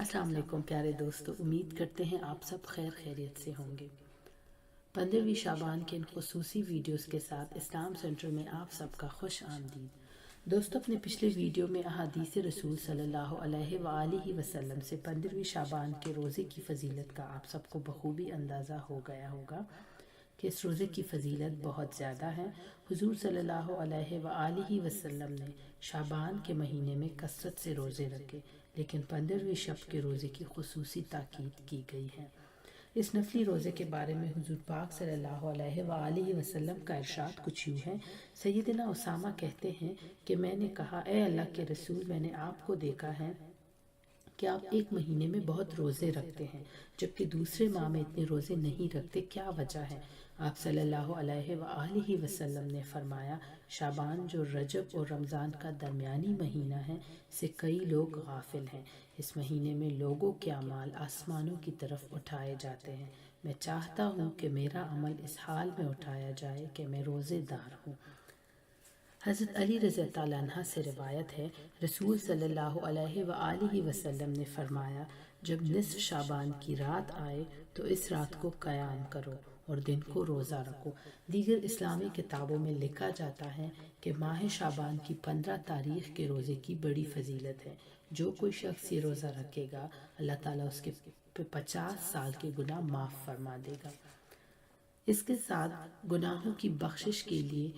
السلام علیکم پیارے دوستو، امید کرتے ہیں آپ سب خیر خیریت سے ہوں گے۔ 15ویں شعبان کے ان خصوصی ویڈیوز کے ساتھ اسلام سینٹر میں آپ سب کا خوش آمدید۔ دوستو، اپنے پچھلے ویڈیو میں احادیث رسول صلی اللہ علیہ وآلہ وسلم سے 15ویں شعبان کے روزے کی فضیلت کا آپ سب کو بخوبی اندازہ ہو گیا ہوگا کہ اس روزے کی فضیلت بہت زیادہ ہے۔ حضور صلی اللہ علیہ وآلہ وسلم نے شعبان کے مہینے میں کثرت سے روزے رکھے، لیکن 15ویں شب کے روزے کی خصوصی تاکید کی گئی ہے۔ اس نفلی روزے کے بارے میں حضور پاک صلی اللہ علیہ وآلہ وسلم کا ارشاد کچھ یوں ہے۔ سیدنا اسامہ کہتے ہیں کہ میں نے کہا، اے اللہ کے رسول، میں نے آپ کو دیکھا ہے کہ آپ ایک مہینے میں بہت روزے رکھتے ہیں جبکہ دوسرے ماہ میں اتنے روزے نہیں رکھتے، کیا وجہ ہے؟ آپ صلی اللہ علیہ وآلہ وسلم نے فرمایا، شعبان جو رجب اور رمضان کا درمیانی مہینہ ہے، سے کئی لوگ غافل ہیں۔ اس مہینے میں لوگوں کے اعمال آسمانوں کی طرف اٹھائے جاتے ہیں۔ میں چاہتا ہوں کہ میرا عمل اس حال میں اٹھایا جائے کہ میں روزے دار ہوں۔ حضرت علی رضی اللہ عنہ سے روایت ہے، رسول صلی اللہ علیہ وآلہ وسلم نے فرمایا، جب نصف شعبان کی رات آئے تو اس رات کو قیام کرو اور دن کو روزہ رکھو۔ دیگر اسلامی کتابوں میں لکھا جاتا ہے کہ ماہ شعبان کی 15 تاریخ کے روزے کی بڑی فضیلت ہے۔ جو کوئی شخص یہ روزہ رکھے گا، اللہ تعالیٰ اس کے 50 سال کے گناہ معاف فرما دے گا۔ اس کے ساتھ گناہوں کی بخشش کے لیے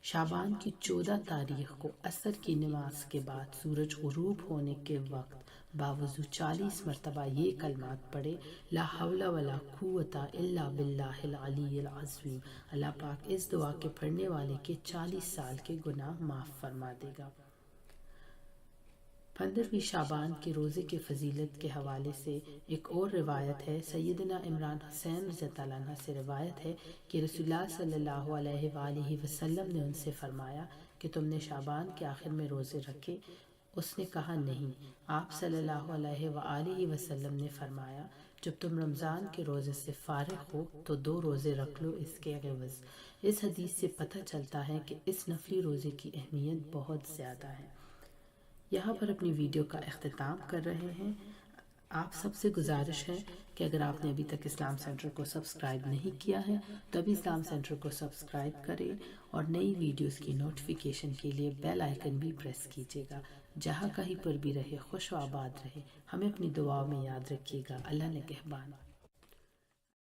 شعبان کی 14 تاریخ کو عصر کی نماز کے بعد سورج غروب ہونے کے وقت باوضو 40 مرتبہ یہ کلمات پڑھے، لا حول ولا قوت الا باللہ العلی العظیم۔ اللہ پاک اس دعا کے پڑھنے والے کے 40 سال کے گناہ معاف فرما دے گا۔ 15ویں شعبان کے روزے کے فضیلت کے حوالے سے ایک اور روایت ہے۔ سیدنا عمران حسین رضی اللہ عنہ سے روایت ہے کہ رسول اللہ صلی اللہ علیہ وآلہ وسلم نے ان سے فرمایا کہ تم نے شعبان کے آخر میں روزے رکھے؟ اس نے کہا نہیں۔ آپ صلی اللہ علیہ وآلہ وسلم نے فرمایا، جب تم رمضان کے روزے سے فارغ ہو تو 2 روزے رکھ لو اس کے عوض۔ اس حدیث سے پتہ چلتا ہے کہ اس نفلی روزے کی اہمیت بہت زیادہ ہے۔ یہاں پر اپنی ویڈیو کا اختتام کر رہے ہیں۔ آپ سب سے گزارش ہے کہ اگر آپ نے ابھی تک اسلام سینٹر کو سبسکرائب نہیں کیا ہے تو ابھی اسلام سینٹر کو سبسکرائب کریں اور نئی ویڈیوز کی نوٹیفیکیشن کے لیے بیل آئیکن بھی پریس کیجیے گا۔ جہاں کہیں پر بھی رہے، خوش و آباد رہے۔ ہمیں اپنی دعاؤں میں یاد رکھیے گا۔ اللہ نگہبان۔